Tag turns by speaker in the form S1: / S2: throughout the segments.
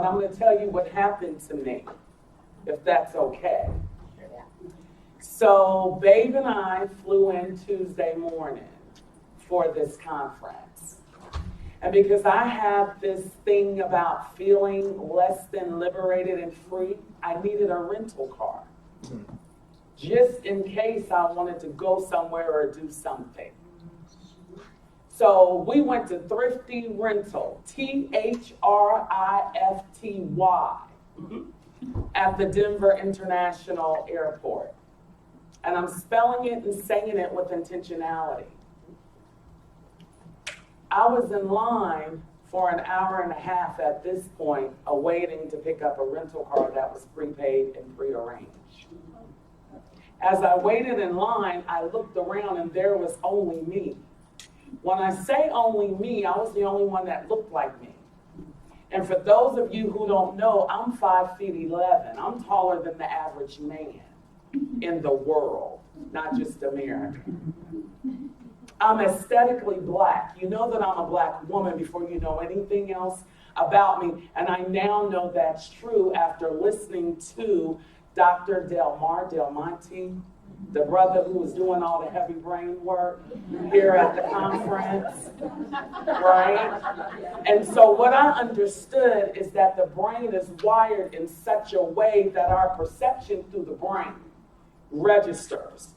S1: but I'm going to tell you what happened to me, if that's okay. So Babe and I flew in Tuesday morning for this conference. And because I have this thing about feeling less than liberated and free, I needed a rental car. Just in case I wanted to go somewhere or do something. So we went to Thrifty Rental, Thrifty, at the Denver International Airport. And I'm spelling it and saying it with intentionality. I was in line for an hour and a half at this point, awaiting to pick up a rental car that was prepaid and prearranged. As I waited in line, I looked around and there was only me. When I say only me, I was the only one that looked like me. And for those of you who don't know, I'm 5'11". I'm taller than the average man in the world, not just America. I'm aesthetically black. You know that I'm a black woman before you know anything else about me. And I now know that's true after listening to Dr. Del Monte, the brother who was doing all the heavy brain work here at the conference, right? And so what I understood is that the brain is wired in such a way that our perception through the brain registers.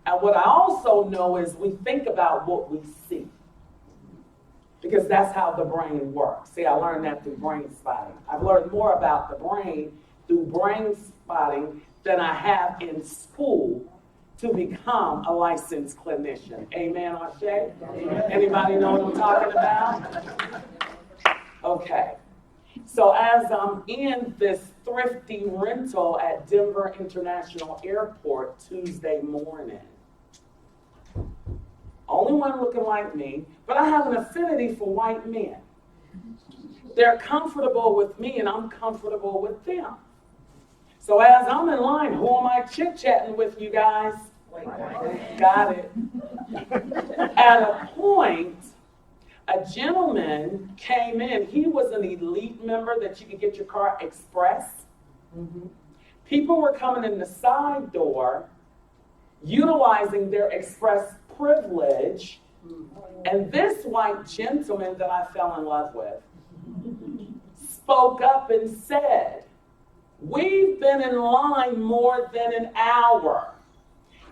S1: And what I also know is we think about what we see, because that's how the brain works. See, I learned that through brain spotting. I've learned more about the brain through brain spotting than I have in school to become a licensed clinician. Amen, Ashe? Anybody know what I'm talking about? Okay. So as I'm in this Thrifty Rental at Denver International Airport Tuesday morning, only one looking like me, but I have an affinity for white men. They're comfortable with me and I'm comfortable with them. So as I'm in line, who am I chit-chatting with, you guys? Got it. At a point, a gentleman came in. He was an elite member that you could get your car express. People were coming in the side door, utilizing their express privilege, and this white gentleman that I fell in love with spoke up and said, "We've been in line more than an hour.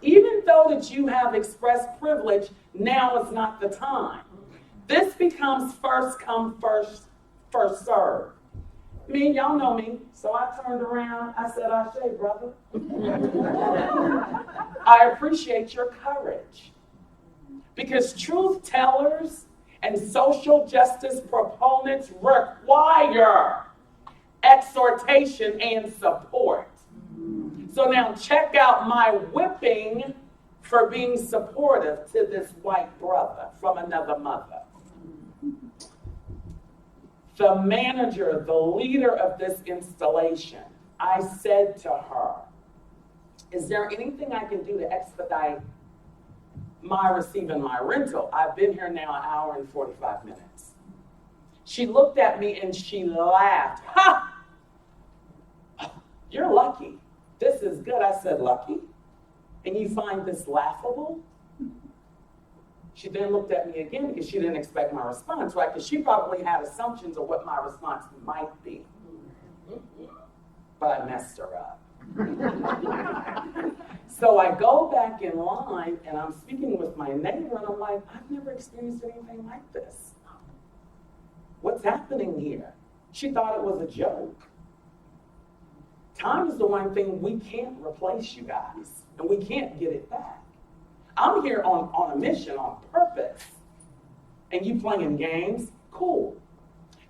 S1: Even though that you have express privilege, now is not the time. This becomes first come, first serve." Me, y'all know me, so I turned around, I said, "Ashe, brother." I appreciate your courage. Because truth tellers and social justice proponents require exhortation and support. So now check out my whipping for being supportive to this white brother from another mother. The manager, the leader of this installation, I said to her, "Is there anything I can do to expedite my receiving my rental? I've been here now an hour and 45 minutes. She looked at me and she laughed. "Ha! You're lucky. This is good." I said, "Lucky? And you find this laughable?" She then looked at me again because she didn't expect my response, right? Because she probably had assumptions of what my response might be. But I messed her up. So I go back in line and I'm speaking with my neighbor and I'm like, "I've never experienced anything like this. What's happening here?" She thought it was a joke. Time is the one thing we can't replace, you guys, and we can't get it back. I'm here on a mission, on purpose, and you playing games? Cool.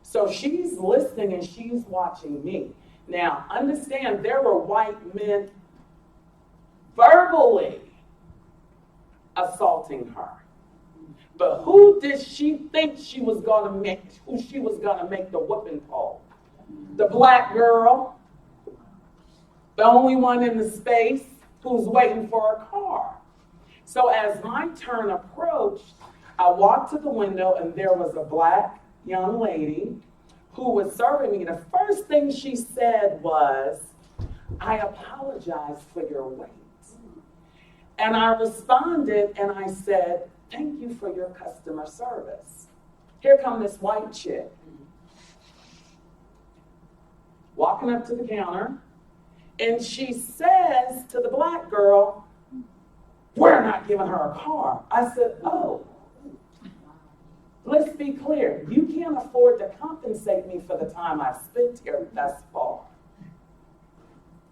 S1: So she's listening and she's watching me. Now, understand, there were white men verbally assaulting her. But who did she think she was gonna make, who she was gonna make the whooping pole? The black girl, the only one in the space who's waiting for a car. So as my turn approached, I walked to the window and there was a black young lady who was serving me, the first thing she said was, "I apologize for your wait." And I responded and I said, "Thank you for your customer service." Here come this white chick, walking up to the counter, and she says to the black girl, "We're not giving her a car." I said, "Oh, let's be clear. You can't afford to compensate me for the time I've spent here thus far."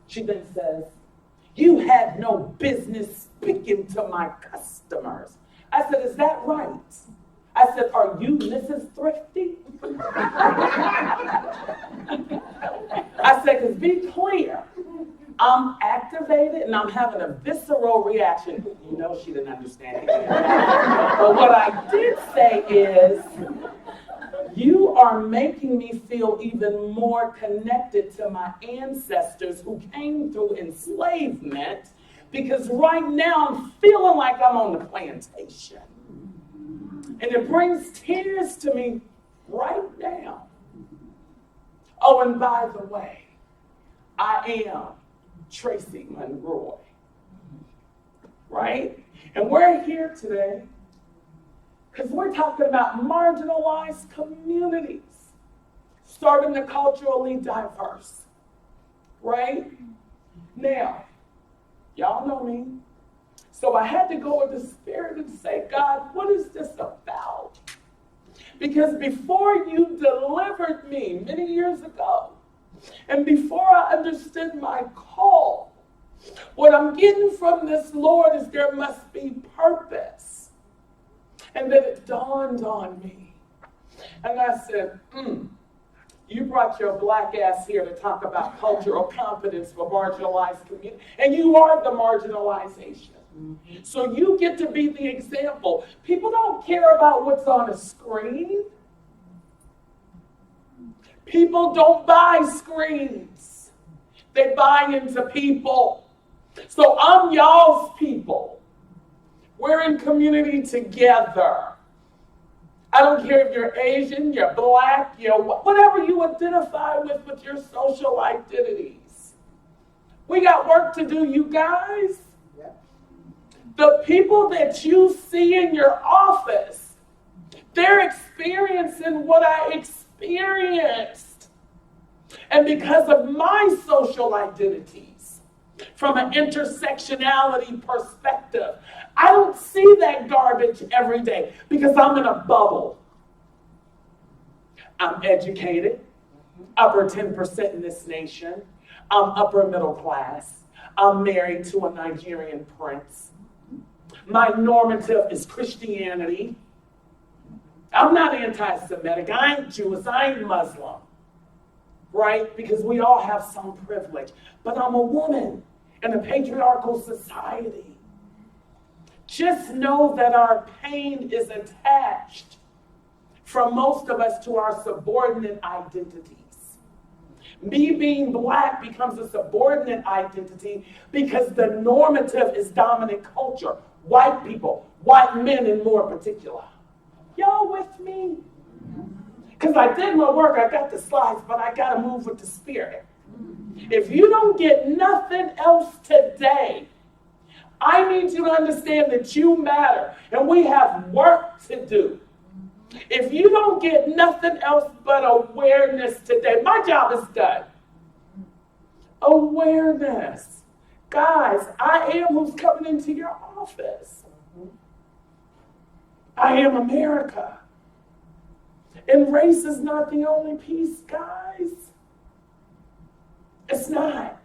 S1: She then says, "You had no business speaking to my customers." I said, "Is that right?" I said, "Are you Mrs. Thrifty?" I said, "Because be clear, I'm activated and I'm having a visceral reaction." You know she didn't understand it. But what I did say is, "You are making me feel even more connected to my ancestors who came through enslavement, because right now I'm feeling like I'm on the plantation." And it brings tears to me right now. Oh, and by the way, I am Tracy Monroe, right? And we're here today because we're talking about marginalized communities, starting to culturally diverse, right? Now, y'all know me. So I had to go with the Spirit and say, "God, what is this about?" Because before you delivered me many years ago, and before I understood my call, what I'm getting from this, Lord, is there must be purpose. And then it dawned on me. And I said, you brought your black ass here to talk about cultural competence for marginalized communities, and you are the marginalization. So you get to be the example. People don't care about what's on a screen. People don't buy screens. They buy into people. So I'm y'all's people. We're in community together. I don't care if you're Asian, you're black, you're whatever you identify with your social identities. We got work to do, you guys. The people that you see in your office, they're experiencing what I experienced. And because of my social identities, from an intersectionality perspective, I don't see that garbage every day because I'm in a bubble. I'm educated, upper 10% in this nation. I'm upper middle class. I'm married to a Nigerian prince. My normative is Christianity. I'm not anti-Semitic. I ain't Jewish. I ain't Muslim. Right? Because we all have some privilege. But I'm a woman in a patriarchal society. Just know that our pain is attached from most of us to our subordinate identities. Me being black becomes a subordinate identity because the normative is dominant culture. White people, white men in more particular. Y'all with me? Because I did my work, I got the slides, but I got to move with the Spirit. If you don't get nothing else today, I need you to understand that you matter and we have work to do. If you don't get nothing else but awareness today, my job is done. Awareness. Guys, I am who's coming into your office. I am America. And race is not the only piece, guys. It's not.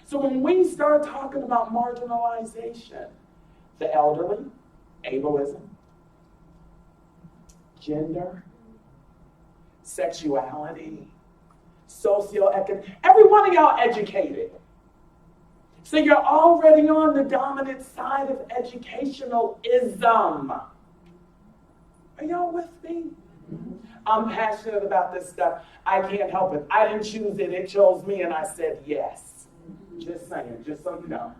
S1: So when we start talking about marginalization, the elderly, ableism, gender, sexuality, socioeconomic, every one of y'all educated. So you're already on the dominant side of educationalism. Are y'all with me? I'm passionate about this stuff. I can't help it. I didn't choose it. It chose me, and I said yes. Just saying, just so you know.